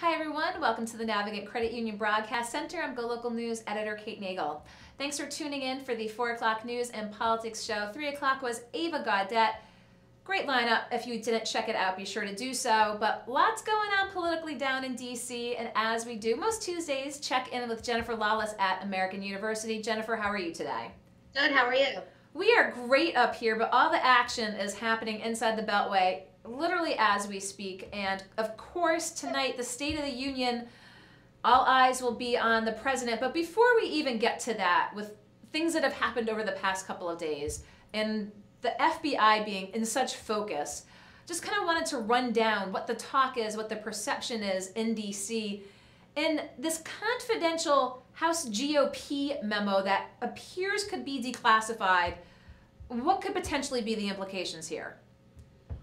Hi everyone, welcome to the Navigant Credit Union Broadcast Center. I'm GoLocal News editor Kate Nagel. Thanks for tuning in for the 4 o'clock news and politics show. 3 o'clock was Ava Gaudette. Great lineup. If you didn't check it out, be sure to do so. But lots going on politically down in D.C. And as we do most Tuesdays, check in with Jennifer Lawless at American University. Jennifer, how are you today? Good, how are you? We are great up here, but all the action is happening inside the Beltway literally as we speak. And of course, tonight, the State of the Union, all eyes will be on the president. But before we even get to that, with things that have happened over the past couple of days, and the FBI being in such focus, just kind of wanted to run down what the talk is, what the perception is in D.C. in this confidential House GOP memo that appears could be declassified. What could potentially be the implications here?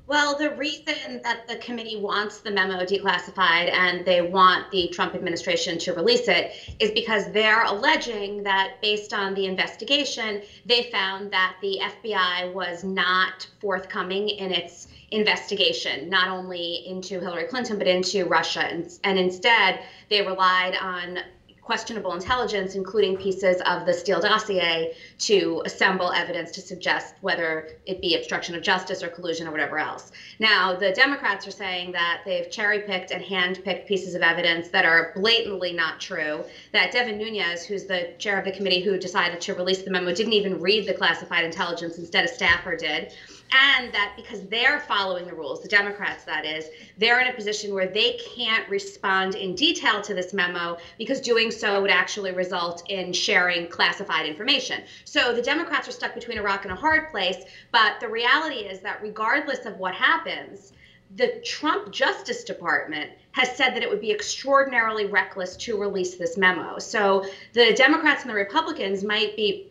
Well, the reason that the committee wants the memo declassified and they want the Trump administration to release it is because they're alleging that based on the investigation, they found that the FBI was not forthcoming in its investigation, not only into Hillary Clinton, but into Russia. And instead, they relied on questionable intelligence, including pieces of the Steele dossier, to assemble evidence to suggest whether it be obstruction of justice or collusion or whatever else. Now, the Democrats are saying that they've cherry-picked and hand-picked pieces of evidence that are blatantly not true, that Devin Nunes, who's the chair of the committee who decided to release the memo, didn't even read the classified intelligence, instead a staffer did, and that because they're following the rules, the Democrats that is, they're in a position where they can't respond in detail to this memo because doing so would actually result in sharing classified information. So the Democrats are stuck between a rock and a hard place, but the reality is that regardless of what happens, the Trump Justice Department has said that it would be extraordinarily reckless to release this memo. So the Democrats and the Republicans might be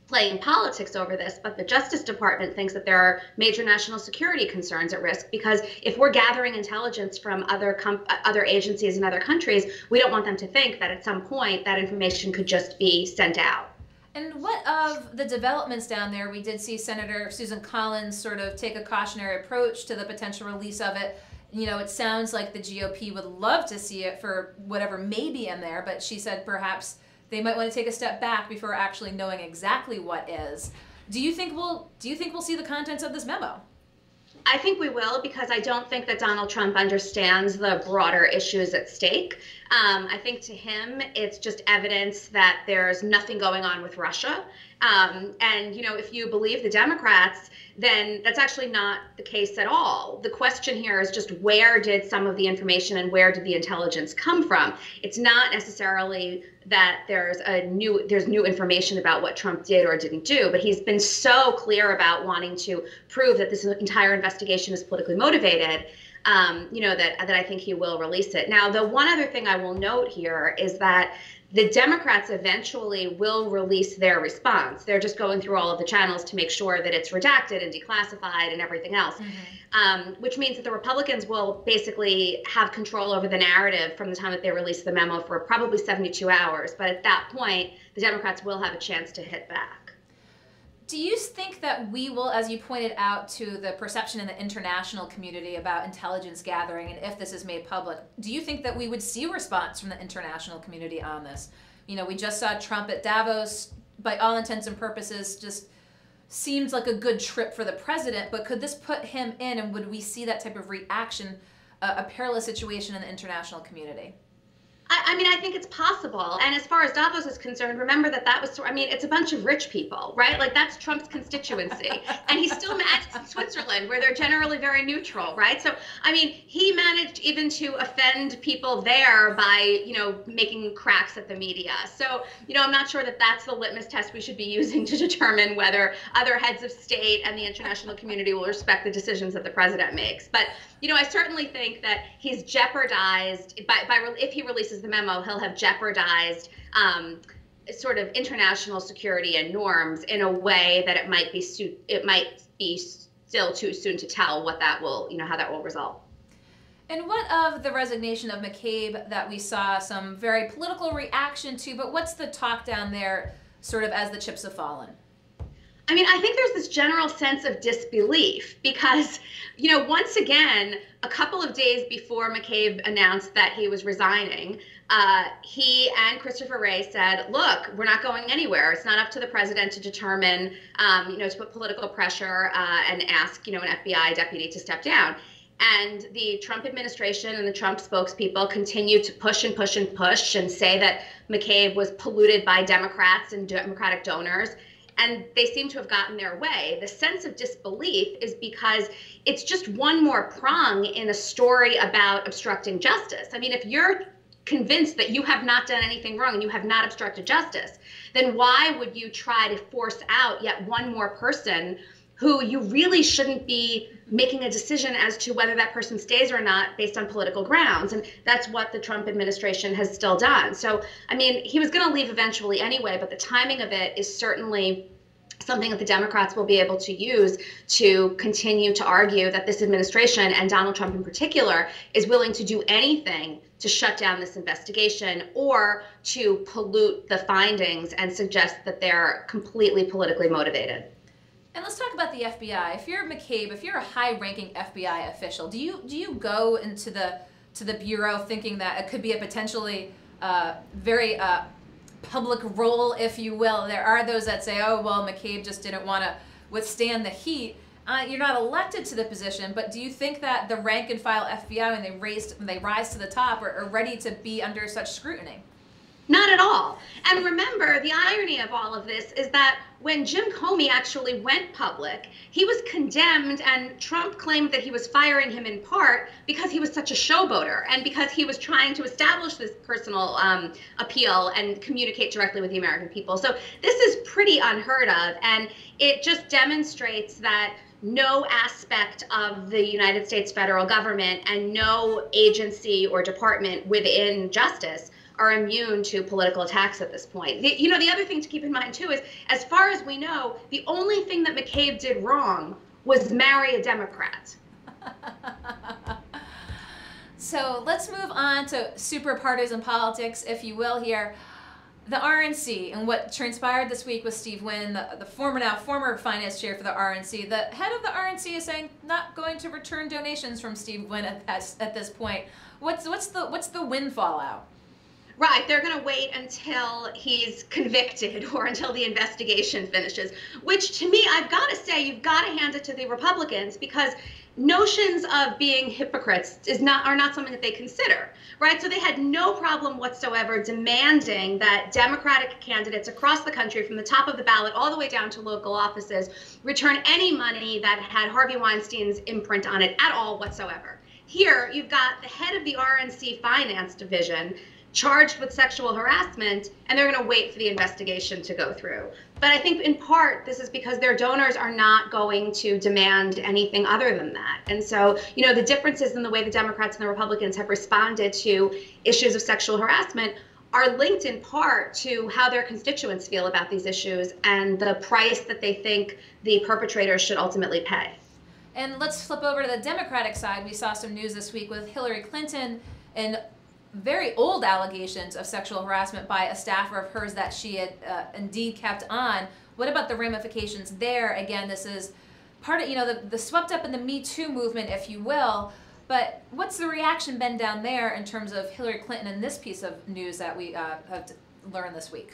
playing politics over this, but the Justice Department thinks that there are major national security concerns at risk because if we're gathering intelligence from other agencies in other countries, we don't want them to think that at some point that information could just be sent out. And what of the developments down there? We did see Senator Susan Collins sort of take a cautionary approach to the potential release of it. You know, it sounds like the GOP would love to see it for whatever may be in there, but she said perhaps they might want to take a step back before actually knowing exactly what is. Do you think we'll see the contents of this memo? I think we will, because I don't think that Donald Trump understands the broader issues at stake. I think to him, it's just evidence that there's nothing going on with Russia. And, you know, if you believe the Democrats, then that's actually not the case at all. The question here is just where did some of the information and where did the intelligence come from? It's not necessarily that there's new information about what Trump did or didn't do, but he's been so clear about wanting to prove that this entire investigation is politically motivated, you know, that I think he will release it. Now, the one other thing I will note here is that the Democrats eventually will release their response. They're just going through all of the channels to make sure that it's redacted and declassified and everything else, which means that the Republicans will basically have control over the narrative from the time that they release the memo for probably 72 hours. But at that point, the Democrats will have a chance to hit back. Do you think that we will, as you pointed out to the perception in the international community about intelligence gathering and if this is made public, do you think that we would see a response from the international community on this? You know, we just saw Trump at Davos, by all intents and purposes, just seems like a good trip for the president, but could this put him in, and would we see that type of reaction, a perilous situation in the international community? I mean, I think it's possible. And as far as Davos is concerned, remember that was, I mean, it's a bunch of rich people, right? Like, that's Trump's constituency. And he still managed in Switzerland, where they're generally very neutral, right? So, I mean, he managed even to offend people there by, you know, making cracks at the media. So, you know, I'm not sure that that's the litmus test we should be using to determine whether other heads of state and the international community will respect the decisions that the president makes. But, you know, I certainly think that he's jeopardized, if he releases the memo, he'll have jeopardized sort of international security and norms in a way that it might be still too soon to tell what that will, you know, how that will result. And what of the resignation of McCabe that we saw some very political reaction to, but what's the talk down there sort of as the chips have fallen? I mean, I think there's this general sense of disbelief because, once again, a couple of days before McCabe announced that he was resigning, he and Christopher Wray said, look, we're not going anywhere. It's not up to the president to determine, to put political pressure and ask, an FBI deputy to step down. And the Trump administration and the Trump spokespeople continued to push and push and push and say that McCabe was polluted by Democrats and Democratic donors. And they seem to have gotten their way. The sense of disbelief is because it's just one more prong in a story about obstructing justice. I mean, if you're convinced that you have not done anything wrong and you have not obstructed justice, then why would you try to force out yet one more person who you really shouldn't be making a decision as to whether that person stays or not based on political grounds? And that's what the Trump administration has still done. So, I mean, he was going to leave eventually anyway, but the timing of it is certainly something that the Democrats will be able to use to continue to argue that this administration, and Donald Trump in particular, is willing to do anything to shut down this investigation or to pollute the findings and suggest that they're completely politically motivated. And let's talk about the FBI. If you're McCabe, if you're a high-ranking FBI official, do you go into the bureau thinking that it could be a potentially very public role, if you will? There are those that say, oh, well, McCabe just didn't want to withstand the heat. You're not elected to the position, but do you think that the rank and file FBI, when they rise to the top, are ready to be under such scrutiny? Not at all. And remember, the irony of all of this is that when Jim Comey actually went public, he was condemned, and Trump claimed that he was firing him in part because he was such a showboater and because he was trying to establish this personal appeal and communicate directly with the American people. So this is pretty unheard of, and it just demonstrates that no aspect of the United States federal government and no agency or department within justice are immune to political attacks at this point. The other thing to keep in mind, too, is as far as we know, the only thing that McCabe did wrong was marry a Democrat. So let's move on to super partisan politics, if you will, here. The RNC and what transpired this week with Steve Wynn, the former finance chair for the RNC. The head of the RNC is saying not going to return donations from Steve Wynn at this point. What's the Wynn fallout? Right, they're going to wait until he's convicted or until the investigation finishes, which to me, I've got to say, you've got to hand it to the Republicans, because notions of being hypocrites are not something that they consider, right? So they had no problem whatsoever demanding that Democratic candidates across the country, from the top of the ballot all the way down to local offices, return any money that had Harvey Weinstein's imprint on it at all whatsoever. Here, you've got the head of the RNC finance division charged with sexual harassment, and they're going to wait for the investigation to go through. But I think in part this is because their donors are not going to demand anything other than that. And so, the differences in the way the Democrats and the Republicans have responded to issues of sexual harassment are linked in part to how their constituents feel about these issues and the price that they think the perpetrators should ultimately pay. And let's flip over to the Democratic side. We saw some news this week with Hillary Clinton and very old allegations of sexual harassment by a staffer of hers that she had indeed kept on. What about the ramifications there? Again, this is part of, the swept up in the Me Too movement, if you will. But what's the reaction been down there in terms of Hillary Clinton and this piece of news that we have learned this week?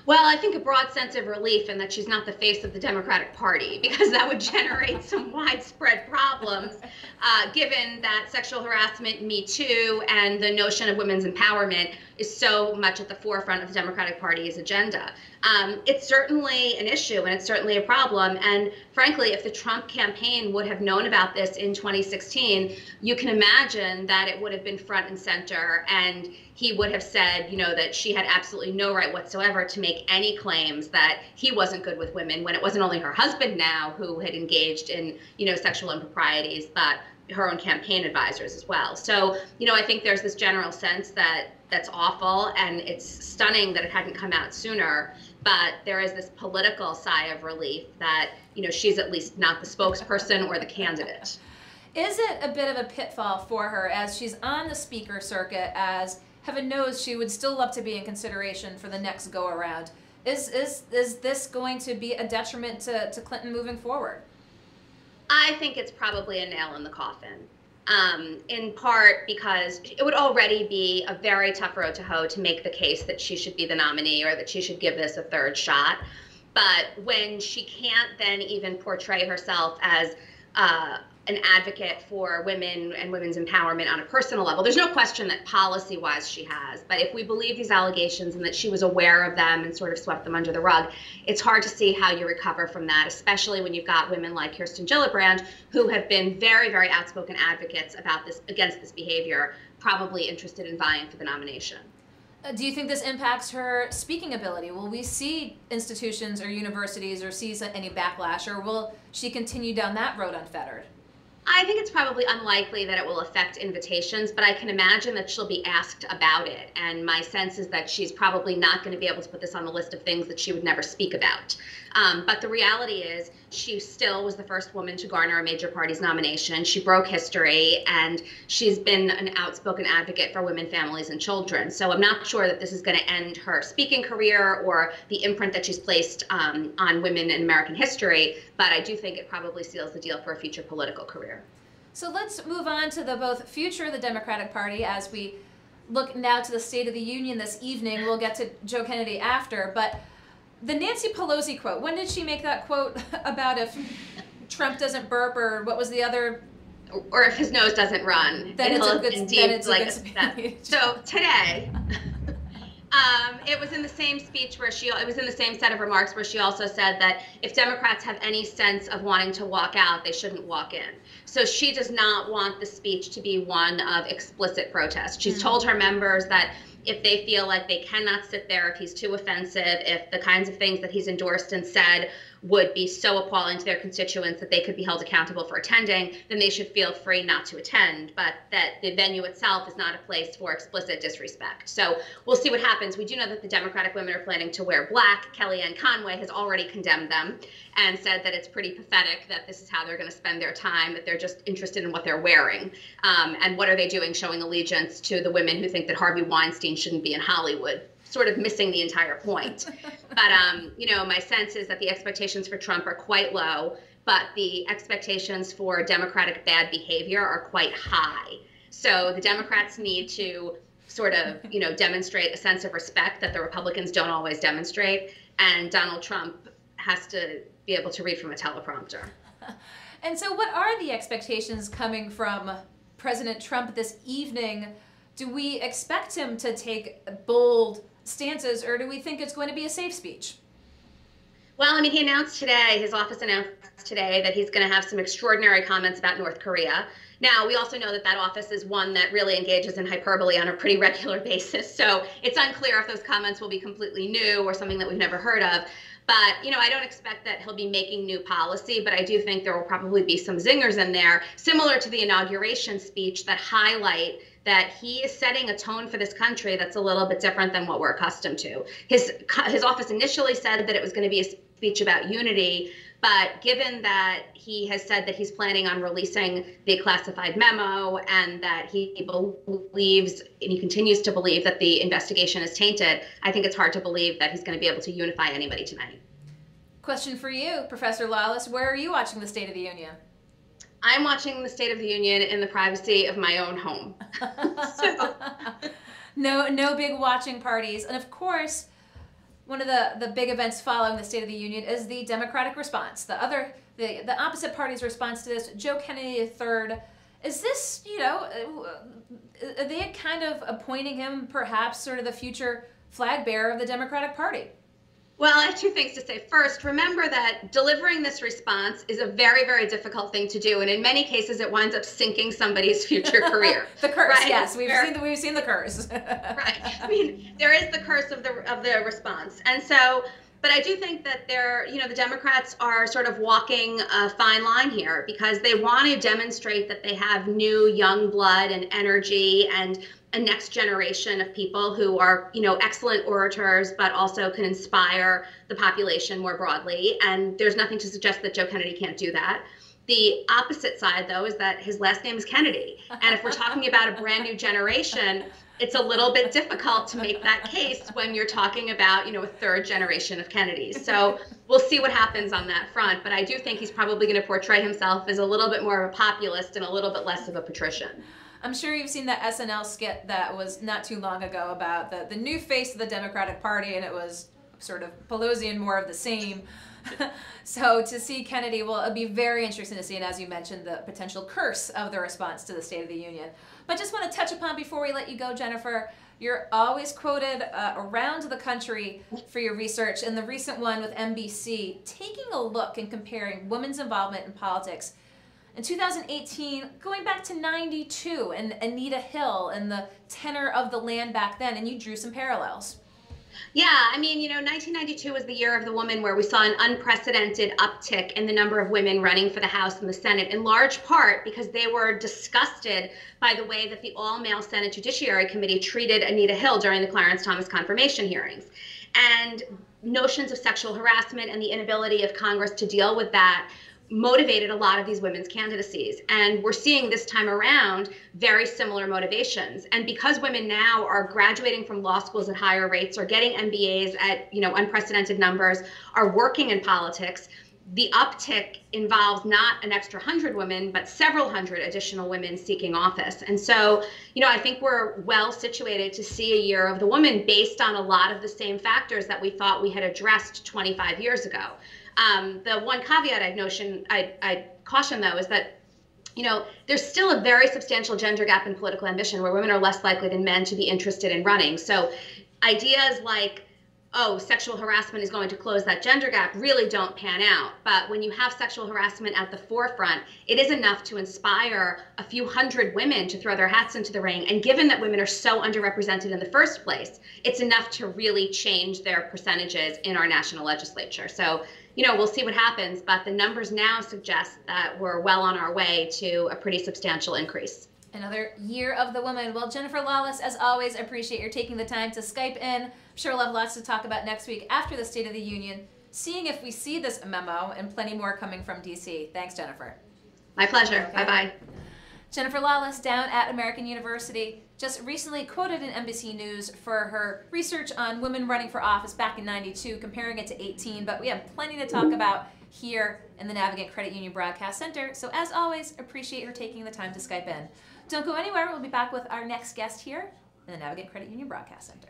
Well, I think a broad sense of relief in that she's not the face of the Democratic Party, because that would generate some widespread problems, given that sexual harassment, Me Too, and the notion of women's empowerment is so much at the forefront of the Democratic Party's agenda. It's certainly an issue, and it's certainly a problem. And frankly, if the Trump campaign would have known about this in 2016, you can imagine that it would have been front and center, and he would have said, that she had absolutely no right whatsoever to make any claims that he wasn't good with women, when it wasn't only her husband now who had engaged in, sexual improprieties, but her own campaign advisors as well. So, I think there's this general sense that that's awful, and it's stunning that it hadn't come out sooner. But there is this political sigh of relief that, she's at least not the spokesperson or the candidate. Is it a bit of a pitfall for her as she's on the speaker circuit, as heaven knows she would still love to be in consideration for the next go around? Is this going to be a detriment to Clinton moving forward? I think it's probably a nail in the coffin. In part because it would already be a very tough road to hoe to make the case that she should be the nominee or that she should give this a third shot. But when she can't then even portray herself as an advocate for women and women's empowerment on a personal level, there's no question that policy-wise she has. But if we believe these allegations and that she was aware of them and sort of swept them under the rug, it's hard to see how you recover from that, especially when you've got women like Kirsten Gillibrand, who have been very, very outspoken advocates about this, against this behavior, probably interested in vying for the nomination. Do you think this impacts her speaking ability? Will we see institutions or universities or see any backlash, or will she continue down that road unfettered? I think it's probably unlikely that it will affect invitations, but I can imagine that she'll be asked about it. And my sense is that she's probably not going to be able to put this on the list of things that she would never speak about. But the reality is she still was the first woman to garner a major party's nomination. She broke history, and she's been an outspoken advocate for women, families, and children. So I'm not sure that this is going to end her speaking career or the imprint that she's placed on women in American history, but I do think it probably seals the deal for a future political career. So let's move on to the both future of the Democratic Party as we look now to the State of the Union this evening. We'll get to Joe Kennedy after, but the Nancy Pelosi quote, when did she make that quote about if Trump doesn't burp, or what was the other? Or if his nose doesn't run, then it's a good speech. So today, it was in the same speech where it was in the same set of remarks where she also said that if Democrats have any sense of wanting to walk out, they shouldn't walk in. So she does not want the speech to be one of explicit protest. She's told her members that if they feel like they cannot sit there, if he's too offensive, if the kinds of things that he's endorsed and said would be so appalling to their constituents that they could be held accountable for attending, then they should feel free not to attend, but that the venue itself is not a place for explicit disrespect. So we'll see what happens. We do know that the Democratic women are planning to wear black. Kellyanne Conway has already condemned them and said that it's pretty pathetic that this is how they're going to spend their time, that they're just interested in what they're wearing. And what are they doing, showing allegiance to the women who think that Harvey Weinstein shouldn't be in Hollywood, sort of missing the entire point. But, you know, my sense is that the expectations for Trump are quite low, but the expectations for Democratic bad behavior are quite high. So the Democrats need to sort of, you know, demonstrate a sense of respect that the Republicans don't always demonstrate. And Donald Trump has to be able to read from a teleprompter. And so what are the expectations coming from President Trump this evening? Do we expect him to take bold stances, or do we think it's going to be a safe speech? Well, I mean, he announced today, his office announced today that he's going to have some extraordinary comments about North Korea. Now, we also know that that office is one that really engages in hyperbole on a pretty regular basis. So it's unclear if those comments will be completely new or something that we've never heard of. But, you know, I don't expect that he'll be making new policy, but I do think there will probably be some zingers in there, similar to the inauguration speech, that highlight that he is setting a tone for this country that's a little bit different than what we're accustomed to. His office initially said that it was going to be a speech about unity, but given that he has said that he's planning on releasing the classified memo and that he believes, and he continues to believe, that the investigation is tainted, I think it's hard to believe that he's going to be able to unify anybody tonight. Question for you, Professor Lawless. Where are you watching the State of the Union? I'm watching the State of the Union in the privacy of my own home. So. No big watching parties. And of course, one of the big events following the State of the Union is the Democratic response. The opposite party's response to this, Joe Kennedy III. Is this, you know, are they kind of appointing him perhaps sort of the future flag bearer of the Democratic Party? Well, I have two things to say. First, remember that delivering this response is a very, very difficult thing to do, and in many cases, it winds up sinking somebody's future career. The curse, right? Yes, we've seen the curse. Right. I mean, there is the curse of the response, and so. But I do think that the Democrats are sort of walking a fine line here because they want to demonstrate that they have new young blood and energy and a next generation of people who are, you know, excellent orators, but also can inspire the population more broadly. And there's nothing to suggest that Joe Kennedy can't do that. The opposite side, though, is that his last name is Kennedy. And if we're talking about a brand new generation, it's a little bit difficult to make that case when you're talking about, a third generation of Kennedys. So we'll see what happens on that front. But I do think he's probably going to portray himself as a little bit more of a populist and a little bit less of a patrician. I'm sure you've seen that SNL skit that was not too long ago about the new face of the Democratic Party, and it was sort of Pelosi and more of the same. So to see Kennedy, well, it'll be very interesting to see, and as you mentioned, the potential curse of the response to the State of the Union. But just want to touch upon, before we let you go, Jennifer, you're always quoted around the country for your research, and the recent one with NBC, taking a look and comparing women's involvement in politics in 2018, going back to 92, and Anita Hill and the tenor of the land back then, and you drew some parallels. Yeah, 1992 was the year of the woman where we saw an unprecedented uptick in the number of women running for the House and the Senate, in large part because they were disgusted by the way that the all-male Senate Judiciary Committee treated Anita Hill during the Clarence Thomas confirmation hearings. And notions of sexual harassment and the inability of Congress to deal with that motivated a lot of these women's candidacies. And we're seeing this time around very similar motivations. And because women now are graduating from law schools at higher rates, or getting MBAs at unprecedented numbers, are working in politics, the uptick involves not an extra 100 women, but several hundred additional women seeking office. And so, I think we're well situated to see a year of the woman based on a lot of the same factors that we thought we had addressed 25 years ago. The one caveat I'd caution, though, is that, there's still a very substantial gender gap in political ambition, where women are less likely than men to be interested in running. So ideas like, sexual harassment is going to close that gender gap really don't pan out. But when you have sexual harassment at the forefront, it is enough to inspire a few hundred women to throw their hats into the ring. And given that women are so underrepresented in the first place, it's enough to really change their percentages in our national legislature. So, we'll see what happens, but the numbers now suggest that we're well on our way to a pretty substantial increase. Another year of the woman. Well, Jennifer Lawless, as always, appreciate your taking the time to Skype in. I'm sure we'll have lots to talk about next week after the State of the Union, seeing if we see this memo, and plenty more coming from D.C. Thanks, Jennifer. My pleasure. Okay. Bye-bye. Jennifer Lawless, down at American University, just recently quoted in NBC News for her research on women running for office back in 92, comparing it to 18, but we have plenty to talk about here in the Navigant Credit Union Broadcast Center. So as always, appreciate her taking the time to Skype in. Don't go anywhere. We'll be back with our next guest here in the Navigant Credit Union Broadcast Center.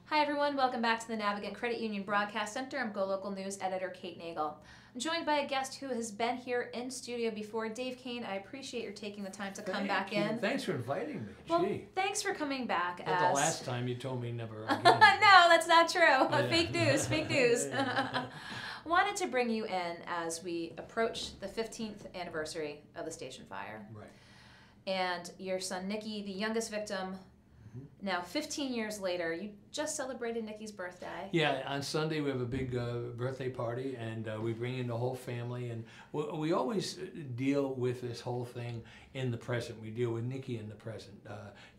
Hi everyone, welcome back to the Navigant Credit Union Broadcast Center. I'm GoLocal News Editor Kate Nagel. I'm joined by a guest who has been here in studio before. Dave Kane, I appreciate your taking the time to come back in. Thanks for inviting me. Well, thanks for coming back. But the last time you told me never again. No, that's not true. Yeah. Fake news, fake news. Wanted to bring you in as we approach the 15th anniversary of the station fire. Right. And your son Nikki, the youngest victim, now 15 years later, you just celebrated Nikki's birthday. Yeah, on Sunday we have a big birthday party, and we bring in the whole family, and we always deal with this whole thing in the present. We deal with Nikki in the present.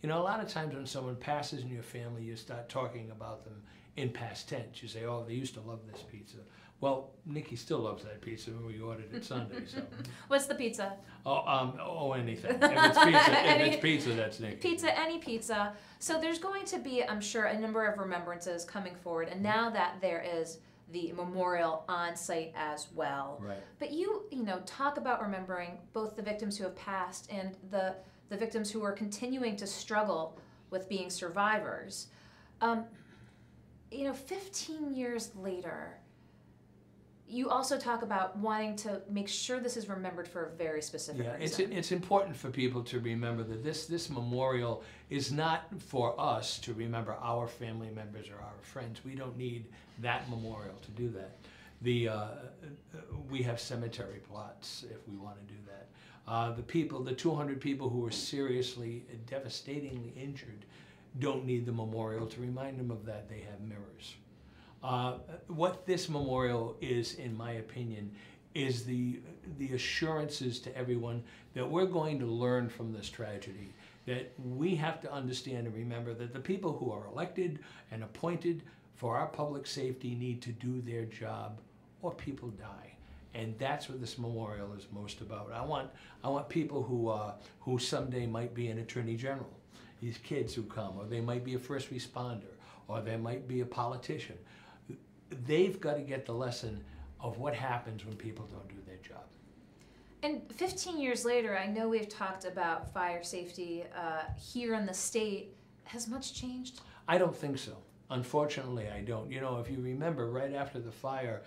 A lot of times when someone passes in your family, you start talking about them in past tense. You say, oh, they used to love this pizza. Well, Nikki still loves that pizza when we ordered it Sunday. So. What's the pizza? Anything. If it's pizza, if it's pizza, that's Nikki. Pizza, any pizza. So there's going to be, I'm sure, a number of remembrances coming forward, and now that there is the memorial on site as well. Right. But you talk about remembering both the victims who have passed and the victims who are continuing to struggle with being survivors. 15 years later, you also talk about wanting to make sure this is remembered for a very specific reason. It's important for people to remember that this memorial is not for us to remember our family members or our friends. We don't need that memorial to do that. We have cemetery plots if we want to do that. The 200 people who were seriously, devastatingly injured don't need the memorial to remind them of that. They have mirrors. What this memorial is, in my opinion, is the assurances to everyone that we're going to learn from this tragedy, that we have to understand and remember that the people who are elected and appointed for our public safety need to do their job or people die. And that's what this memorial is most about. I want people who someday might be an attorney general, these kids who come, or they might be a first responder, or they might be a politician. They've got to get the lesson of what happens when people don't do their job. And 15 years later, I know we've talked about fire safety here in the state. Has much changed? I don't think so. Unfortunately, I don't. If you remember, right after the fire,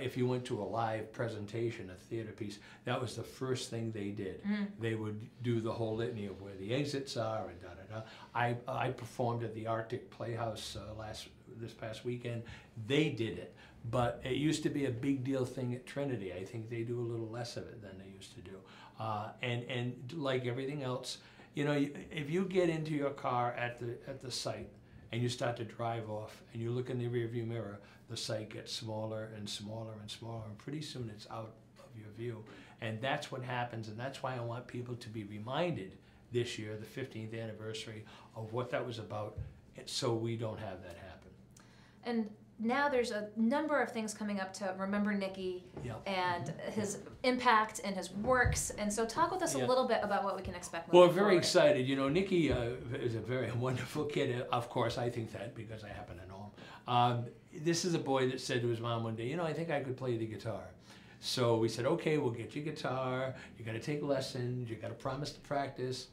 if you went to a live presentation, a theater piece, that was the first thing they did. They would do the whole litany of where the exits are and da-da-da. I performed at the Arctic Playhouse this past weekend. They did it, but it used to be a big deal thing at Trinity. I think they do a little less of it than they used to do. And like everything else, if you get into your car at the site, and you start to drive off, and you look in the rearview mirror, the site gets smaller and smaller and smaller, and pretty soon it's out of your view. And that's what happens, and that's why I want people to be reminded this year, the 15th anniversary, of what that was about, so we don't have that happen. And now there's a number of things coming up to remember Nicky and his impact and his works. And so talk with us a little bit about what we can expect moving forward. Well, very excited. Nicky is a very wonderful kid. Of course, I think that because I happen to know him. This is a boy that said to his mom one day, I think I could play the guitar. So we said, okay, we'll get you a guitar. You got to take lessons. You got to promise to practice.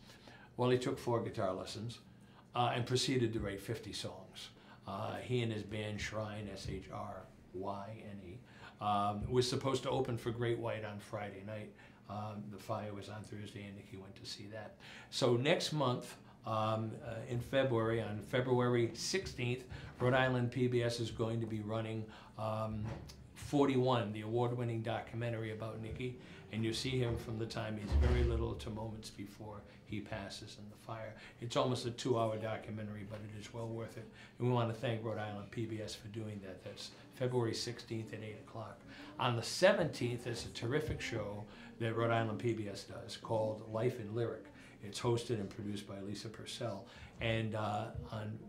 Well, he took 4 guitar lessons and proceeded to write 50 songs. He and his band Shrine, S-H-R-Y-N-E, was supposed to open for Great White on Friday night. The fire was on Thursday, and Nicky went to see that. So next month, in February, on February 16th, Rhode Island PBS is going to be running 41, the award-winning documentary about Nicky, and you see him from the time he's very little to moments before he passes in the fire. It's almost a 2-hour documentary, but it is well worth it. And we want to thank Rhode Island PBS for doing that. That's February 16th at 8 o'clock. On the 17th, there's a terrific show that Rhode Island PBS does called Life in Lyric. It's hosted and produced by Lisa Purcell. And on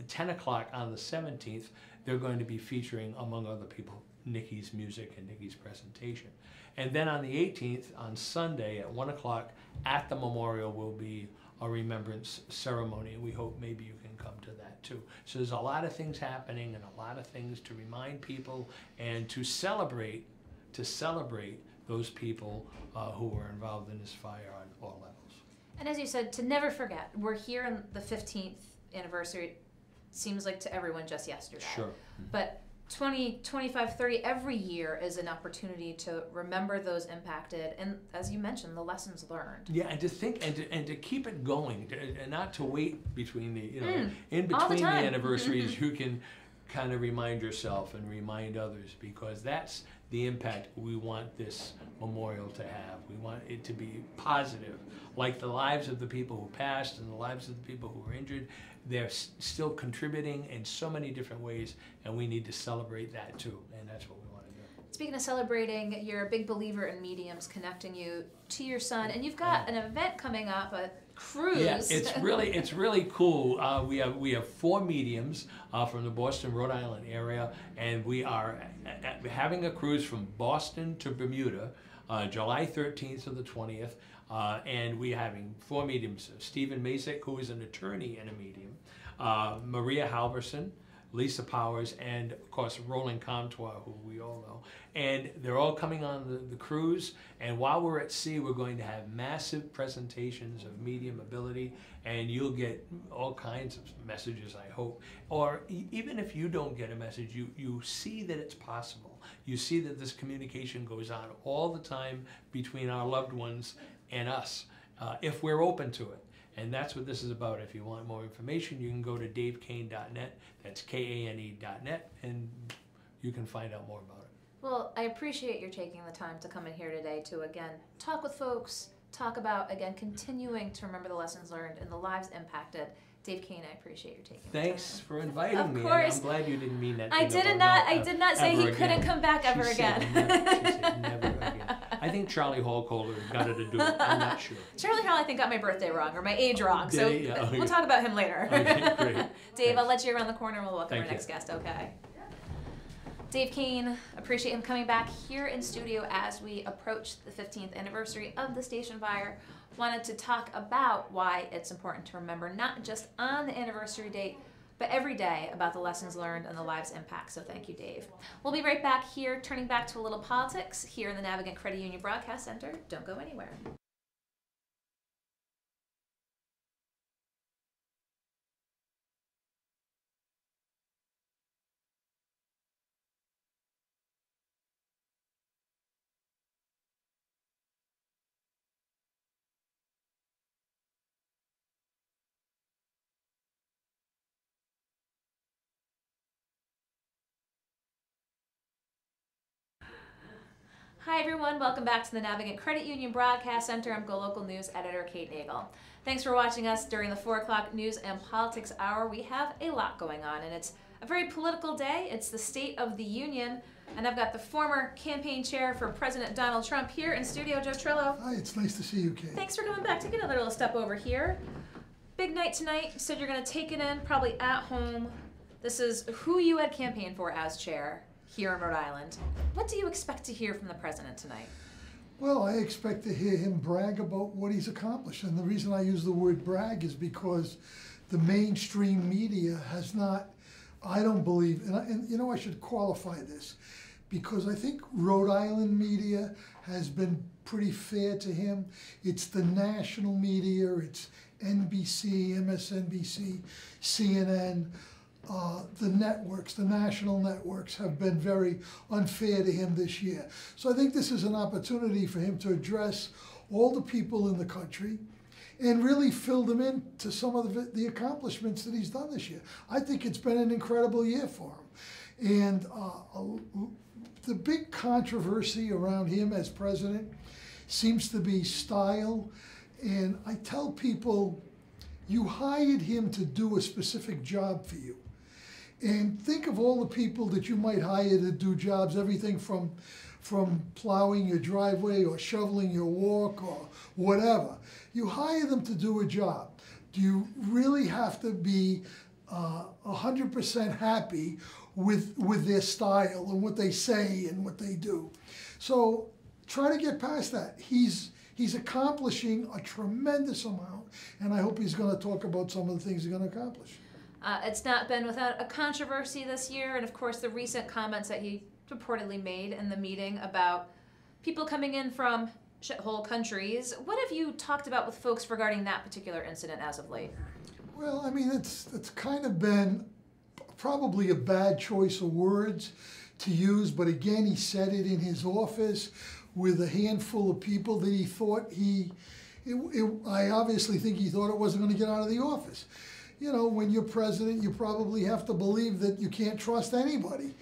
10 o'clock on the 17th, they're going to be featuring, among other people, Nicky's music and Nicky's presentation. And then on the 18th, on Sunday at 1 o'clock at the memorial will be a remembrance ceremony. We hope maybe you can come to that too. So there's a lot of things happening and a lot of things to remind people and to celebrate those people who were involved in this fire on all levels. And as you said, to never forget, we're here on the 15th anniversary. It seems like to everyone just yesterday. Sure. But 20, 25, 30, every year is an opportunity to remember those impacted, and as you mentioned, the lessons learned. Yeah, and to think and to keep it going, and not to wait between in all the between the time. anniversaries, you can kind of remind yourself and remind others, because that's the impact we want this memorial to have. We want it to be positive, like the lives of the people who passed and the lives of the people who were injured. They're still contributing in so many different ways, and we need to celebrate that too, and that's what we want to do. Speaking of celebrating, you're a big believer in mediums connecting you to your son, and you've got an event coming up, a cruise. Yeah, it's really cool. We have 4 mediums from the Boston, Rhode Island area, and we are having a cruise from Boston to Bermuda, July 13th to the 20th, and we're having 4 mediums: Stephen Masick, who is an attorney and a medium, Maria Halverson, Lisa Powers, and of course Roland Comtois, who we all know. And they're all coming on the cruise, and while we're at sea, we're going to have massive presentations of medium ability, and you'll get all kinds of messages, I hope. Or even if you don't get a message, you see that it's possible. You see that this communication goes on all the time between our loved ones and us, if we're open to it. And that's what this is about. If you want more information, you can go to davekane.net. That's KANE.net, and you can find out more about it. Well, I appreciate your taking the time to come in here today to, again, talk with folks, talk about, again, continuing to remember the lessons learned and the lives impacted. Dave Kane, I appreciate your taking the time. Thanks for inviting me. Of course. I'm glad you didn't mean that. I did not say he couldn't come back ever again. She said never again. I think Charlie Hallcolder got her to do it. I'm not sure. Charlie Hall, I think, got my birthday wrong, or my age wrong, so we'll talk about him later. Okay, great. Dave, Thanks. I'll let you around the corner and we'll welcome Thank our next you. guest, okay? Dave Kane, appreciate him coming back here in studio as we approach the 15th anniversary of the station fire. Wanted to talk about why it's important to remember, not just on the anniversary date, but every day, about the lessons learned and the lives impact. So thank you, Dave. We'll be right back here, turning back to a little politics here in the Navigant Credit Union Broadcast Center. Don't go anywhere. Hi everyone, welcome back to the Navigant Credit Union Broadcast Center. I'm GoLocal News Editor Kate Nagel. Thanks for watching us during the 4 o'clock News and Politics Hour. We have a lot going on, and it's a very political day. It's the State of the Union, and I've got the former campaign chair for President Donald Trump here in studio, Joe Trillo. Hi, it's nice to see you, Kate. Thanks for coming back. Take another little step over here. Big night tonight. You said you're going to take it in, probably at home. This is who you had campaigned for as chair here in Rhode Island. What do you expect to hear from the president tonight? Well, I expect to hear him brag about what he's accomplished. And the reason I use the word brag is because the mainstream media has not, I don't believe, and you know, I should qualify this, because I think Rhode Island media has been pretty fair to him. It's the national media, it's NBC, MSNBC, CNN, the networks, the national networks have been very unfair to him this year. So I think this is an opportunity for him to address all the people in the country and really fill them in to some of the accomplishments that he's done this year. I think it's been an incredible year for him. And the big controversy around him as president seems to be style. And I tell people, you hired him to do a specific job for you. And think of all the people that you might hire to do jobs, everything from plowing your driveway or shoveling your walk or whatever. You hire them to do a job. Do you really have to be 100% happy with their style and what they say and what they do? So try to get past that. He's accomplishing a tremendous amount, and I hope he's going to talk about some of the things he's going to accomplish. It's not been without a controversy this year, and of course the recent comments that he purportedly made in the meeting about people coming in from shithole countries. What have you talked about with folks regarding that particular incident as of late? Well, I mean, it's kind of been probably a bad choice of words to use, but again, he said it in his office with a handful of people that he thought I obviously think he thought it wasn't going to get out of the office. You know, when you're president, you probably have to believe that you can't trust anybody.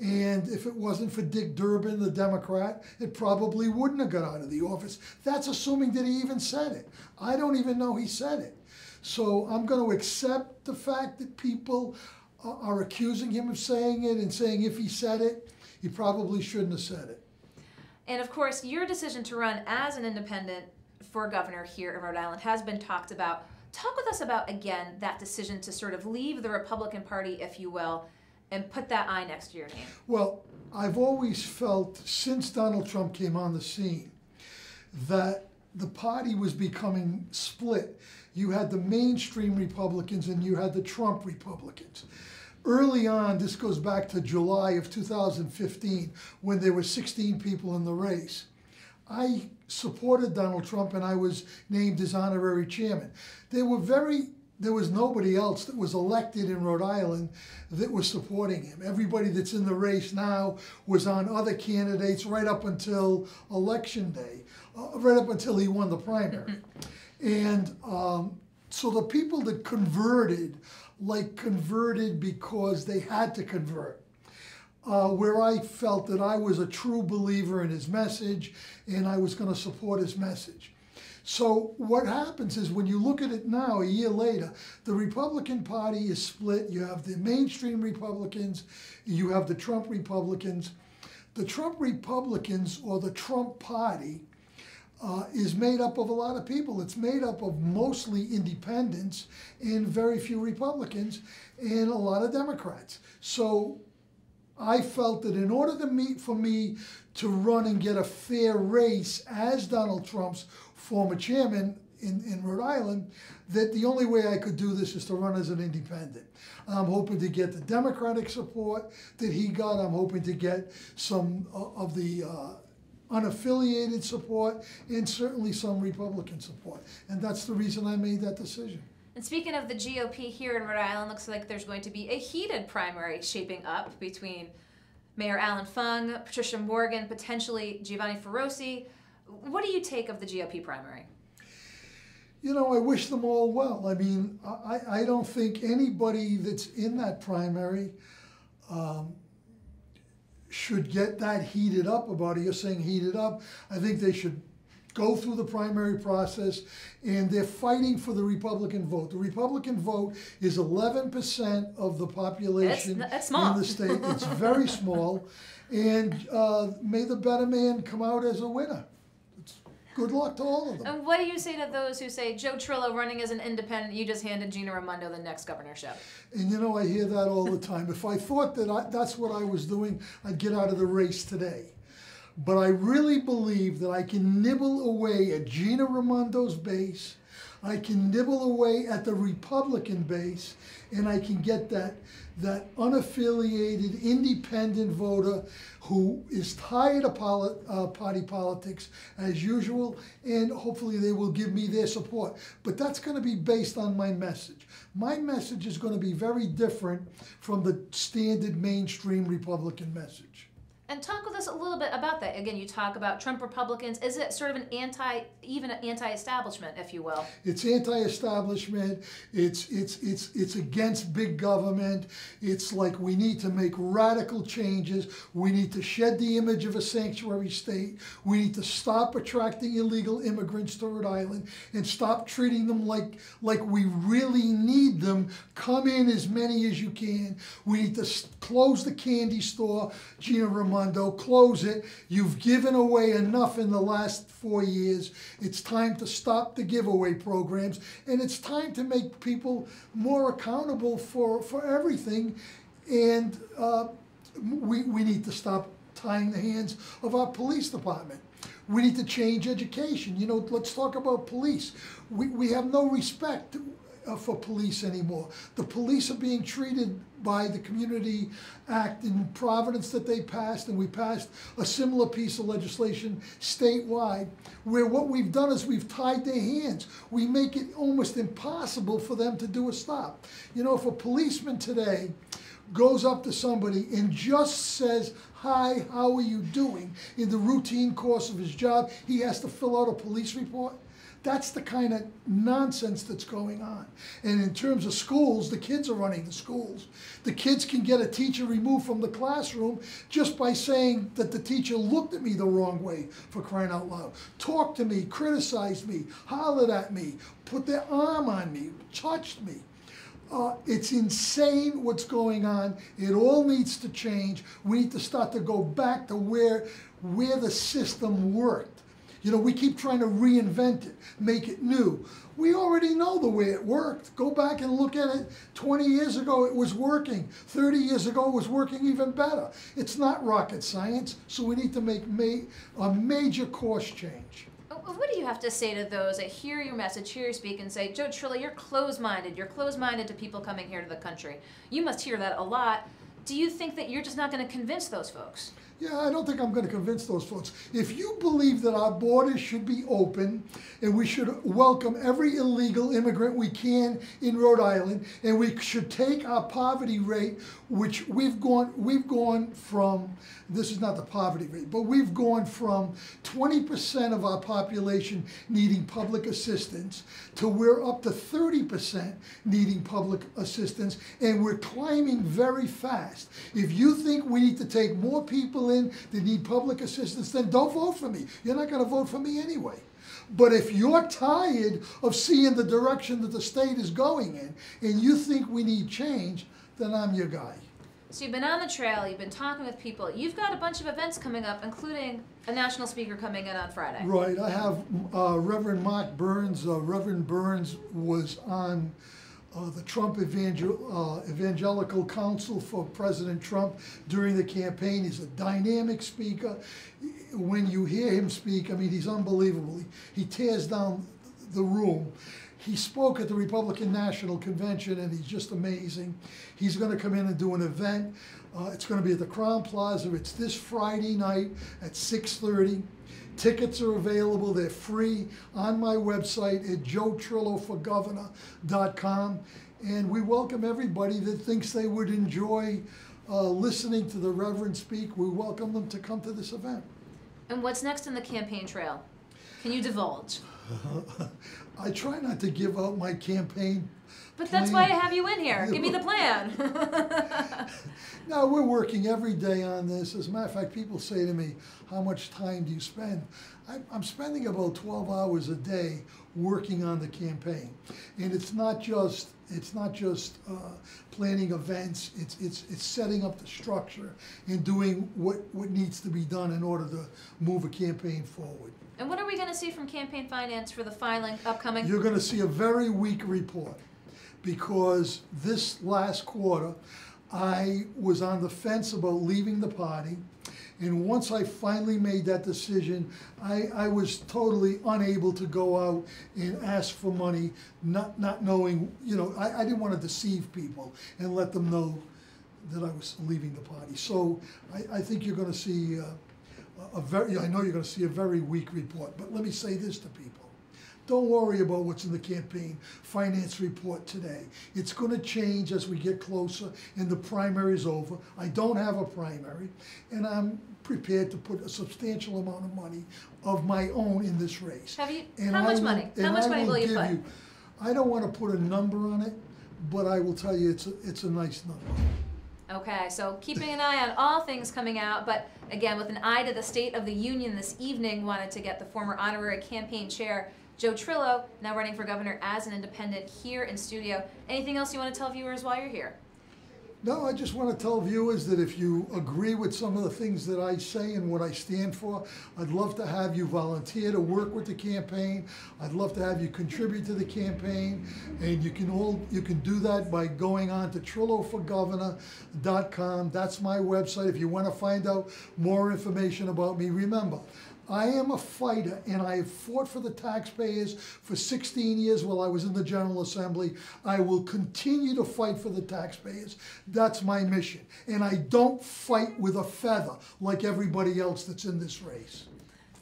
And if it wasn't for Dick Durbin, the Democrat, it probably wouldn't have got out of the office. That's assuming that he even said it. I don't even know he said it. So I'm going to accept the fact that people are accusing him of saying it and saying if he said it, He probably shouldn't have said it. And of course, your decision to run as an independent for governor here in Rhode Island has been talked about. Talk with us about, again, that decision to sort of leave the Republican Party, if you will, and put that I next to your name. Well, I've always felt, since Donald Trump came on the scene, that the party was becoming split. You had the mainstream Republicans and you had the Trump Republicans. Early on, this goes back to July of 2015, when there were 16 people in the race. I supported Donald Trump and I was named his honorary chairman. There was nobody else that was elected in Rhode Island that was supporting him. Everybody that's in the race now was on other candidates right up until election day, right up until he won the primary. And so the people that converted because they had to convert. Where I felt that I was a true believer in his message and I was going to support his message. So what happens is, when you look at it now, a year later, the Republican Party is split. You have the mainstream Republicans, you have the Trump Republicans. The Trump Republicans, or the Trump Party, is made up of a lot of people. It's made up of mostly independents and very few Republicans and a lot of Democrats. So I felt that in order for me to run and get a fair race as Donald Trump's former chairman in Rhode Island, that the only way I could do this is to run as an independent. I'm hoping to get the Democratic support that he got. I'm hoping to get some of the unaffiliated support and certainly some Republican support. And that's the reason I made that decision. And speaking of the GOP here in Rhode Island, looks like there's going to be a heated primary shaping up between Mayor Alan Fung, Patricia Morgan, potentially Giovanni Ferrosi. What do you take of the GOP primary? You know, I wish them all well. I mean, I don't think anybody that's in that primary should get that heated up about it. You're saying heated up. I think they should go through the primary process, and they're fighting for the Republican vote. The Republican vote is 11% of the population that's small. in the state. It's very small, and may the better man come out as a winner. Good luck to all of them. And what do you say to those who say, Joe Trillo running as an independent, you just handed Gina Raimondo the next governorship? And you know, I hear that all the time. If I thought that that's what I was doing, I'd get out of the race today. But I really believe that I can nibble away at Gina Raimondo's base, I can nibble away at the Republican base, and I can get that unaffiliated, independent voter who is tired of party politics as usual, and hopefully they will give me their support. But that's going to be based on my message. My message is going to be very different from the standard mainstream Republican message. And talk with us a little bit about that. Again, you talk about Trump Republicans. Is it sort of an anti-establishment, if you will? It's anti-establishment. It's against big government. It's like we need to make radical changes. We need to shed the image of a sanctuary state. We need to stop attracting illegal immigrants to Rhode Island and stop treating them like we really need them. Come in as many as you can. We need to close the candy store, Gina Raimondo. Close it. You've given away enough in the last 4 years. It's time to stop the giveaway programs, and it's time to make people more accountable for everything. And we need to stop tying the hands of our police department. We need to change education. You know, let's talk about police. We have no respect for police anymore. The police are being treated by the Community Act in Providence that they passed, and we passed a similar piece of legislation statewide, where what we've done is we've tied their hands. We make it almost impossible for them to do a stop. You know, if a policeman today goes up to somebody and just says, "Hi, how are you doing?" in the routine course of his job, he has to fill out a police report. That's the kind of nonsense that's going on. And in terms of schools, the kids are running the schools. The kids can get a teacher removed from the classroom just by saying that the teacher looked at me the wrong way, for crying out loud. Talked to me, criticized me, hollered at me, put their arm on me, touched me. It's insane what's going on. It all needs to change. We need to start to go back to where the system worked. You know, we keep trying to reinvent it, make it new. We already know the way it worked. Go back and look at it. 20 years ago, it was working. 30 years ago, it was working even better. It's not rocket science, so we need to make a major course change. What do you have to say to those that hear your message, hear you speak, and say, Joe Trillo, you're closed-minded. You're closed-minded to people coming here to the country. You must hear that a lot. Do you think that you're just not going to convince those folks? Yeah, I don't think I'm going to convince those folks. If you believe that our borders should be open and we should welcome every illegal immigrant we can in Rhode Island, and we should take our poverty rate, which we've gone from, this is not the poverty rate, but we've gone from 20% of our population needing public assistance to we're up to 30% needing public assistance, and we're climbing very fast. If you think we need to take more people in that need public assistance, then don't vote for me. You're not going to vote for me anyway. But if you're tired of seeing the direction that the state is going in and you think we need change, then I'm your guy. So you've been on the trail, you've been talking with people. You've got a bunch of events coming up, including a national speaker coming in on Friday. Right. I have Reverend Mark Burns. Reverend Burns was on the Trump Evangelical Council for President Trump during the campaign. He's a dynamic speaker. When you hear him speak, I mean, he's unbelievable. He tears down the room. He spoke at the Republican National Convention, and he's just amazing. He's going to come in and do an event. It's going to be at the Crown Plaza. It's this Friday night at 6:30. Tickets are available. They're free on my website at joetrilloforgovernor.com. And we welcome everybody that thinks they would enjoy listening to the Reverend speak. We welcome them to come to this event. And what's next in the campaign trail? Can you divulge? I try not to give out my campaign But that's why I have you in here. Give me the plan. No, we're working every day on this. As a matter of fact, people say to me, how much time do you spend? I'm spending about 12 hours a day working on the campaign. And it's not just planning events, it's setting up the structure and doing what needs to be done in order to move a campaign forward. And what are we going to see from campaign finance for the filing upcoming? You're going to see a very weak report, because this last quarter I was on the fence about leaving the party, and once I finally made that decision, I was totally unable to go out and ask for money, not knowing, you know, I didn't want to deceive people and let them know that I was leaving the party. So I think you're going to see I know you're going to see a very weak report. But let me say this to people. Don't worry about what's in the campaign finance report today. It's going to change as we get closer and the primary is over. I don't have a primary, and I'm prepared to put a substantial amount of money of my own in this race. Have you? And How much money? How much money will you put? I don't want to put a number on it, but I will tell you it's a nice number. Okay, so keeping an eye on all things coming out, but again, with an eye to the State of the Union this evening, wanted to get the former honorary campaign chair, Joe Trillo, now running for governor as an independent, here in studio. Anything else you want to tell viewers while you're here? No, I just want to tell viewers that if you agree with some of the things that I say and what I stand for, I'd love to have you volunteer to work with the campaign. I'd love to have you contribute to the campaign, and you can do that by going on to trilloforgovernor.com. That's my website. If you want to find out more information about me, remember, I am a fighter, and I have fought for the taxpayers for 16 years while I was in the General Assembly. I will continue to fight for the taxpayers. That's my mission. And I don't fight with a feather like everybody else that's in this race.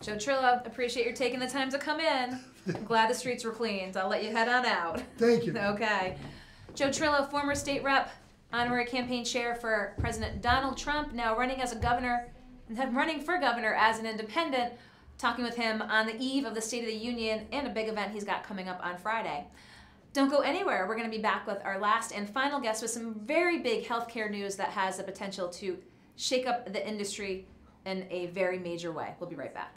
Joe Trillo, appreciate your taking the time to come in. I'm glad the streets were cleaned. I'll let you head on out. Thank you. Okay. Joe Trillo, former state rep, honorary campaign chair for President Donald Trump, now running as a governor. Running for governor as an independent, talking with him on the eve of the State of the Union and a big event he's got coming up on Friday. Don't go anywhere. We're going to be back with our last and final guest with some very big healthcare news that has the potential to shake up the industry in a very major way. We'll be right back.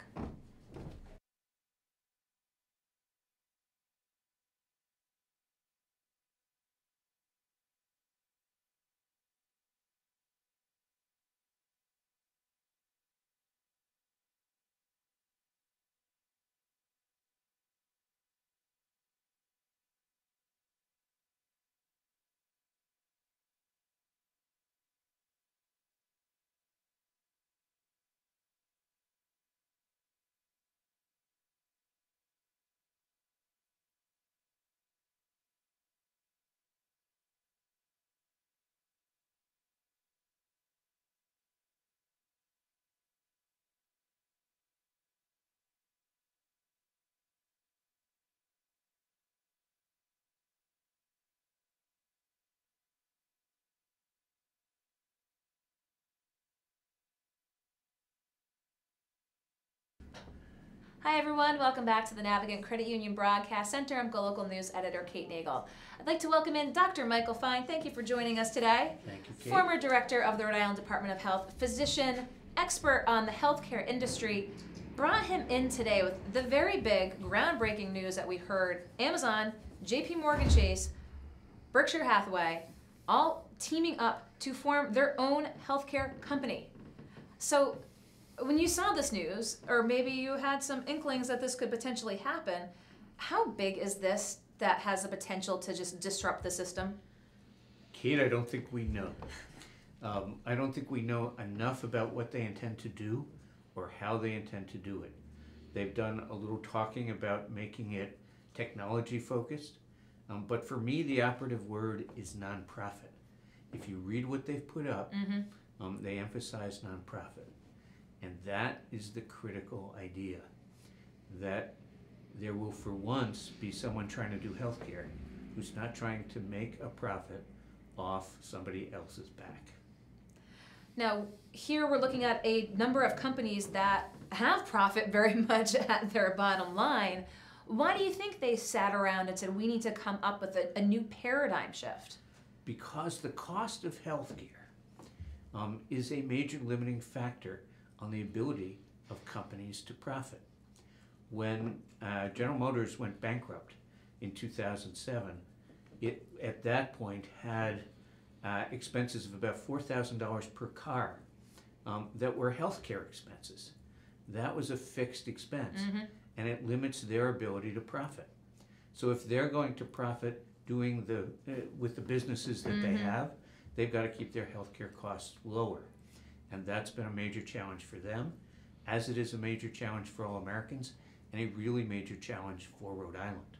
Hi everyone, welcome back to the Navigant Credit Union Broadcast Center. I'm GoLocal News Editor Kate Nagel. I'd like to welcome in Dr. Michael Fine. Thank you for joining us today. Thank you, Kate. Former Director of the Rhode Island Department of Health, physician, expert on the healthcare industry. Brought him in today with the very big, groundbreaking news that we heard. Amazon, JP Morgan Chase, Berkshire Hathaway, all teaming up to form their own healthcare company. So when you saw this news, or maybe you had some inklings that this could potentially happen, how big is this that has the potential to just disrupt the system? Kate, I don't think we know. I don't think we know enough about what they intend to do or how they intend to do it. They've done a little talking about making it technology focused, but for me the operative word is nonprofit. If you read what they've put up, they emphasize nonprofit. And that is the critical idea, that there will for once be someone trying to do healthcare who's not trying to make a profit off somebody else's back. Now, here we're looking at a number of companies that have profit very much at their bottom line. Why do you think they sat around and said, we need to come up with a new paradigm shift? Because the cost of healthcare is a major limiting factor on the ability of companies to profit. When General Motors went bankrupt in 2007, it at that point had expenses of about $4,000 per car that were healthcare expenses. That was a fixed expense, and it limits their ability to profit. So if they're going to profit doing with the businesses that they have, they've got to keep their healthcare costs lower. And that's been a major challenge for them, as it is a major challenge for all Americans, and a really major challenge for Rhode Island.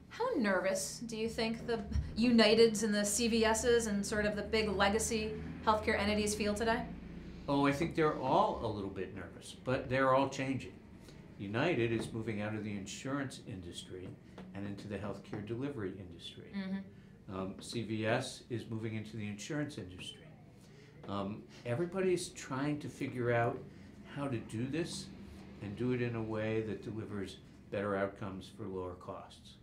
How nervous do you think the Uniteds and the CVSs and sort of the big legacy healthcare entities feel today? Oh, I think they're all a little bit nervous, but they're all changing. United is moving out of the insurance industry and into the healthcare delivery industry. CVS is moving into the insurance industry. Everybody's trying to figure out how to do this and do it in a way that delivers better outcomes for lower costs.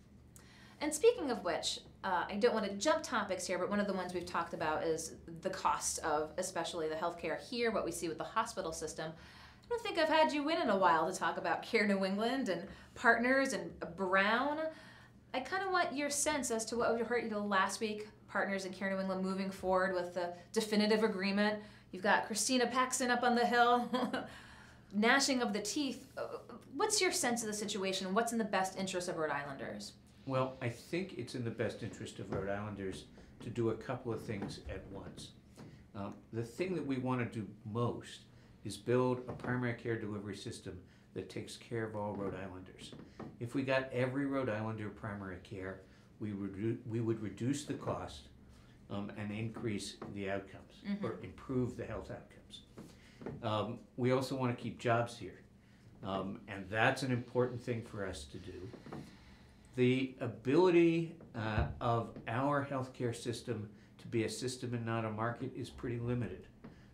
And speaking of which, I don't want to jump topics here, but one of the ones we've talked about is the cost of especially the healthcare here, what we see with the hospital system. I don't think I've had you in a while to talk about Care New England and Partners and Brown. I kind of want your sense as to what we heard last week, Partners and Care New England moving forward with the definitive agreement. You've got Christina Paxton up on the Hill, gnashing of the teeth. What's your sense of the situation? What's in the best interest of Rhode Islanders? Well, I think it's in the best interest of Rhode Islanders to do a couple of things at once. The thing that we want to do most is build a primary care delivery system that takes care of all Rhode Islanders. If we got every Rhode Islander primary care, we would reduce the cost and increase the outcomes, or improve the health outcomes. We also want to keep jobs here, and that's an important thing for us to do. The ability of our healthcare system to be a system and not a market is pretty limited,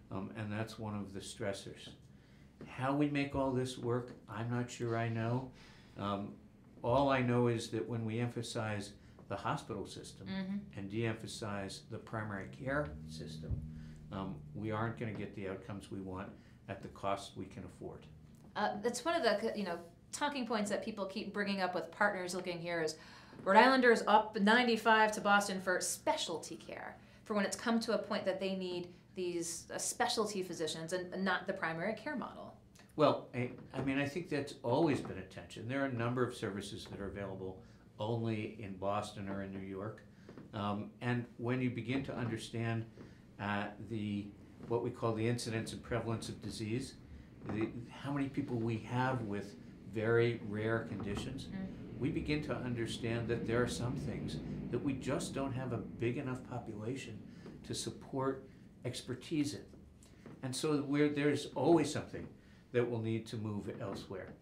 and that's one of the stressors. How we make all this work, I'm not sure I know. All I know is that when we emphasize the hospital system and de-emphasize the primary care system, we aren't going to get the outcomes we want at the cost we can afford. That's one of the talking points that people keep bringing up with Partners looking here is Rhode Islanders up 95 to Boston for specialty care, for when it's come to a point that they need these specialty physicians and not the primary care model. Well, I mean, I think that's always been a tension. There are a number of services that are available only in Boston or in New York. And when you begin to understand what we call the incidence and prevalence of disease, how many people we have with very rare conditions, we begin to understand that there are some things that we just don't have a big enough population to support expertise in. And so there's always something that will need to move elsewhere.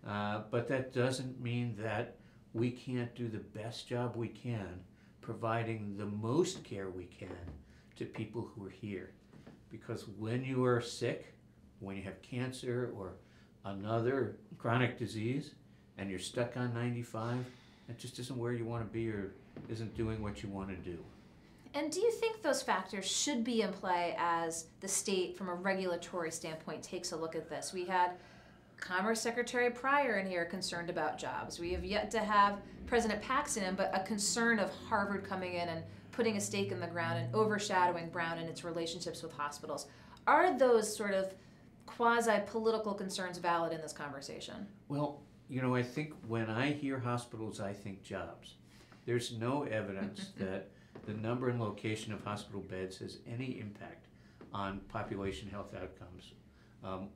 But that doesn't mean that we can't do the best job we can providing the most care we can to people who are here. Because when you are sick, when you have cancer or another chronic disease and you're stuck on 95, that just isn't where you want to be or isn't doing what you want to do. And do you think those factors should be in play as the state, from a regulatory standpoint, takes a look at this? We had Commerce Secretary Pryor in here concerned about jobs. We have yet to have President Paxton in, but a concern of Harvard coming in and putting a stake in the ground and overshadowing Brown and its relationships with hospitals. Are those sort of quasi-political concerns valid in this conversation? Well, you know, I think when I hear hospitals, I think jobs. There's no evidence that the number and location of hospital beds has any impact on population health outcomes.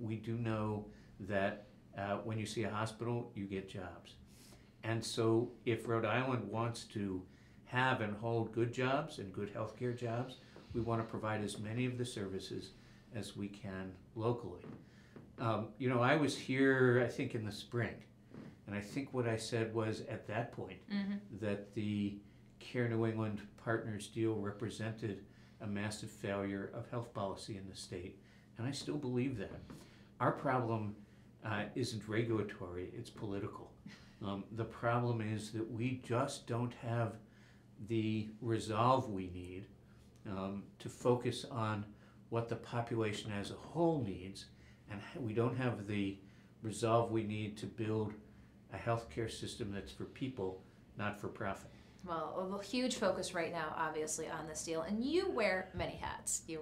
We do know that when you see a hospital, you get jobs. And so if Rhode Island wants to have and hold good jobs and good healthcare jobs, we want to provide as many of the services as we can locally. You know, I was here, I think, in the spring, and I think what I said was at that point that the Care New England Partners deal represented a massive failure of health policy in the state, and I still believe that. Our problem isn't regulatory, it's political. The problem is that we just don't have the resolve we need to focus on what the population as a whole needs, and we don't have the resolve we need to build a healthcare system that's for people, not for profit. Well, a huge focus right now, obviously, on this deal, and you wear many hats. You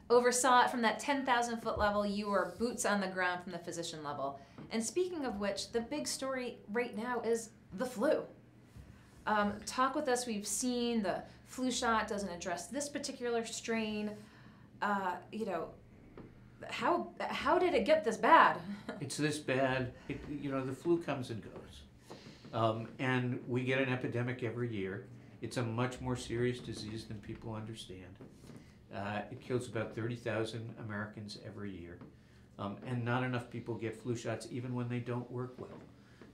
oversaw it from that 10,000-foot level. You were boots on the ground from the physician level. And speaking of which, the big story right now is the flu. Talk with us. We've seen the flu shot doesn't address this particular strain. You know, how did it get this bad? It's this bad. You know, the flu comes and goes. And we get an epidemic every year. It's a much more serious disease than people understand. It kills about 30,000 Americans every year. And not enough people get flu shots even when they don't work well.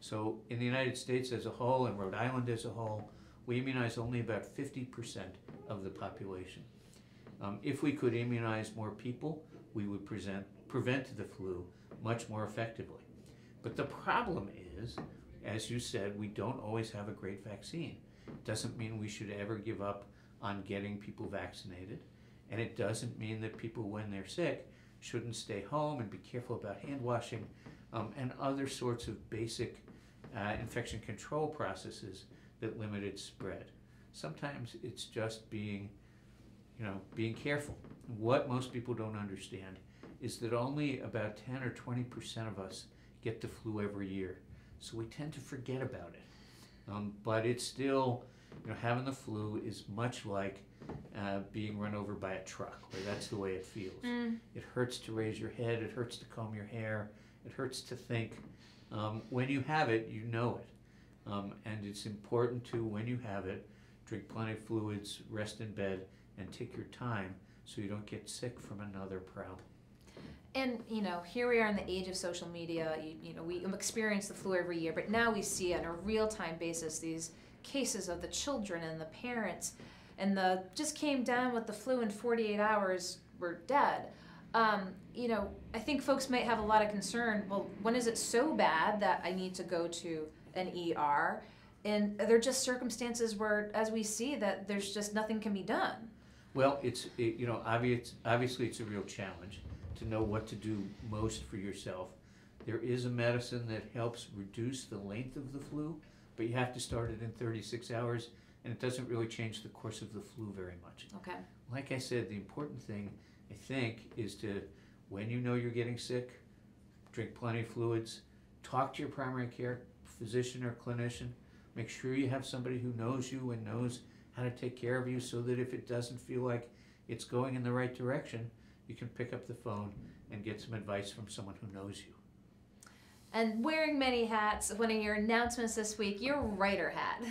So in the United States as a whole and Rhode Island as a whole, we immunize only about 50% of the population. If we could immunize more people, we would prevent the flu much more effectively. But the problem is, as you said, we don't always have a great vaccine. It doesn't mean we should ever give up on getting people vaccinated. And it doesn't mean that people, when they're sick, shouldn't stay home and be careful about hand washing and other sorts of basic infection control processes that limit its spread. Sometimes it's just being careful. What most people don't understand is that only about 10 or 20% of us get the flu every year. So we tend to forget about it. But it's still, having the flu is much like being run over by a truck, where that's the way it feels. It hurts to raise your head, it hurts to comb your hair, it hurts to think. When you have it, you know it. And it's important to, when you have it, drink plenty of fluids, rest in bed, and take your time so you don't get sick from another problem. And, here we are in the age of social media. We experience the flu every year, but now we see on a real-time basis these cases of the children and the parents, and just came down with the flu in 48 hours, were dead. I think folks might have a lot of concern. Well, when is it so bad that I need to go to an ER? And they're just circumstances where, as we see, that there's just nothing can be done. Well, obviously it's a real challenge to know what to do most for yourself. There is a medicine that helps reduce the length of the flu, but you have to start it in 36 hours, and it doesn't really change the course of the flu very much. Okay. Like I said, the important thing, I think, is to, when you know you're getting sick, drink plenty of fluids, talk to your primary care physician or clinician, make sure you have somebody who knows you and knows how to take care of you, so that if it doesn't feel like it's going in the right direction, you can pick up the phone and get some advice from someone who knows you. And wearing many hats, one of your announcements this week, your writer hat.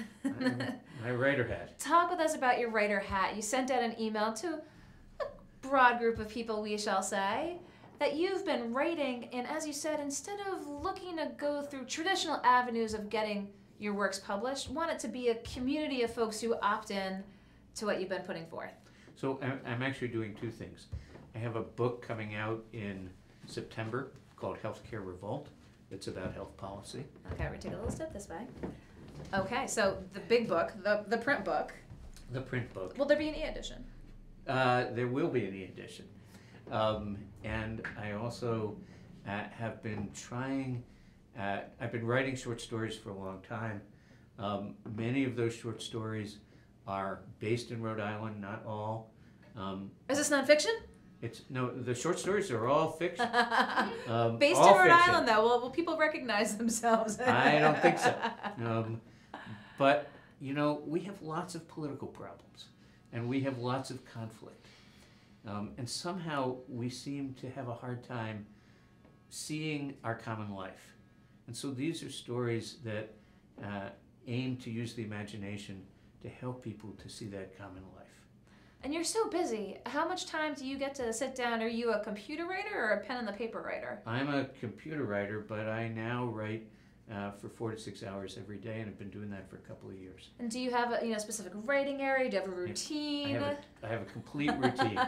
My writer hat. Talk with us about your writer hat. You sent out an email to a broad group of people, we shall say, that you've been writing, and as you said, instead of looking to go through traditional avenues of getting your works published, want it to be a community of folks who opt in to what you've been putting forth. So I'm actually doing two things. I have a book coming out in September called Healthcare Revolt. It's about health policy. Okay, we're gonna take a little step this way. Okay, so the big book, the print book. The print book. Will there be an e-edition? There will be an e-edition. And I also have been trying, I've been writing short stories for a long time. Many of those short stories are based in Rhode Island, not all. Is this nonfiction? No, the short stories are all fiction. Based all in Rhode fiction. Island, though, will people recognize themselves? I don't think so. But, you know, we have lots of political problems, and we have lots of conflict. And somehow we seem to have a hard time seeing our common life. And so these are stories that aim to use the imagination to help people to see that common life. And you're so busy. How much time do you get to sit down? Are you a computer writer or a pen and the paper writer? I'm a computer writer, but I now write for 4 to 6 hours every day, and I've been doing that for a couple of years. And do you have a specific writing area? Do you have a routine? I have a complete routine.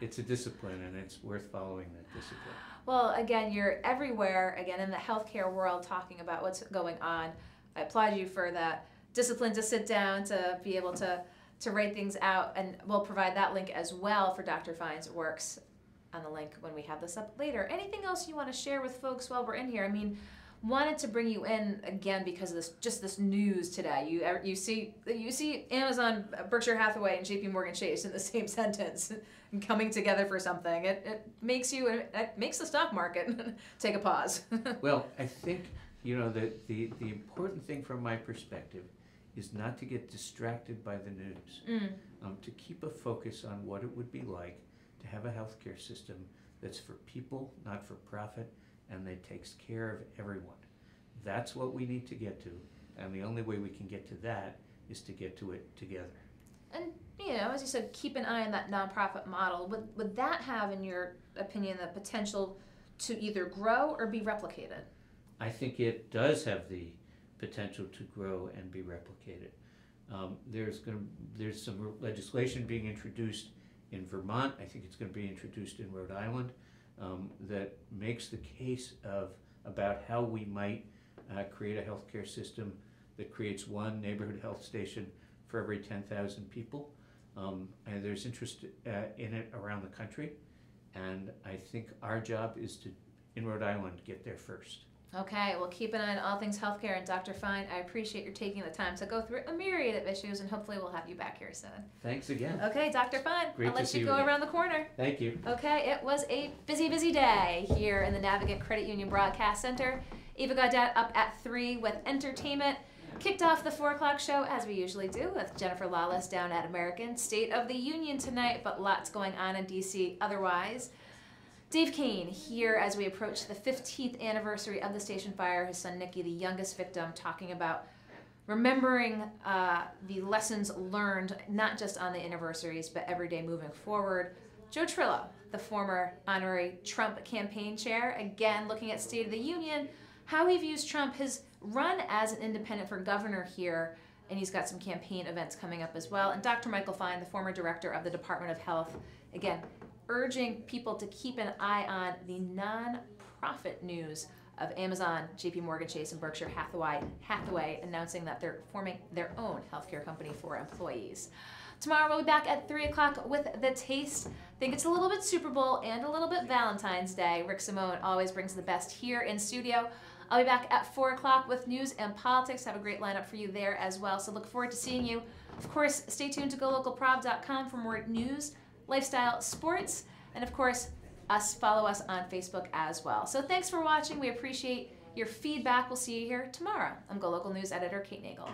It's a discipline, and it's worth following that discipline. Well, again, you're everywhere, again, in the healthcare world talking about what's going on. I applaud you for that discipline to sit down, to be able to write things out, and we'll provide that link as well for Dr. Fine's works on the link when we have this up later. Anything else you want to share with folks while we're in here? I mean, wanted to bring you in again because of this news today. You see Amazon, Berkshire Hathaway, and JP Morgan Chase in the same sentence coming together for something. It makes the stock market take a pause. Well, I think that the important thing from my perspective is not to get distracted by the news, to keep a focus on what it would be like to have a healthcare system that's for people, not for profit, and that takes care of everyone. That's what we need to get to, and the only way we can get to that is to get to it together. And, as you said, keep an eye on that nonprofit model. Would that have, in your opinion, the potential to either grow or be replicated? I think it does have the potential to grow and be replicated. There's some legislation being introduced in Vermont. I think it's going to be introduced in Rhode Island that makes the case about how we might create a healthcare system that creates one neighborhood health station for every 10,000 people. And there's interest in it around the country. And I think our job is to, in Rhode Island, get there first. Okay, well, keep an eye on all things healthcare. And Dr. Fine, I appreciate your taking the time to go through a myriad of issues, and hopefully we'll have you back here soon. Thanks again. Okay, Dr. Fine, Great I'll to let see you you go again. around the corner. Thank you. Okay, it was a busy, busy day here in the Navigant Credit Union Broadcast Center. Eva Gaudet up at 3 with entertainment. Kicked off the 4 o'clock show, as we usually do, with Jennifer Lawless down at American. State of the Union tonight, but lots going on in D.C. otherwise. Dave Kane here as we approach the 15th anniversary of the station fire. His son Nicky, the youngest victim, talking about remembering the lessons learned, not just on the anniversaries, but every day moving forward. Joe Trillo, the former honorary Trump campaign chair, again looking at State of the Union, how he views Trump, his run as an independent for governor here, and he's got some campaign events coming up as well. And Dr. Michael Fine, the former director of the Department of Health, again, urging people to keep an eye on the non-profit news of Amazon, JP Morgan Chase, and Berkshire Hathaway announcing that they're forming their own healthcare company for employees. Tomorrow we'll be back at 3 o'clock with The Taste. I think it's a little bit Super Bowl and a little bit Valentine's Day. Rick Simone always brings the best here in studio. I'll be back at 4 o'clock with news and politics. Have a great lineup for you there as well, so look forward to seeing you. Of course, stay tuned to GoLocalProv.com for more news, lifestyle, sports, and of course, follow us on Facebook as well. So thanks for watching. We appreciate your feedback. We'll see you here tomorrow. I'm GoLocal News editor Kate Nagel.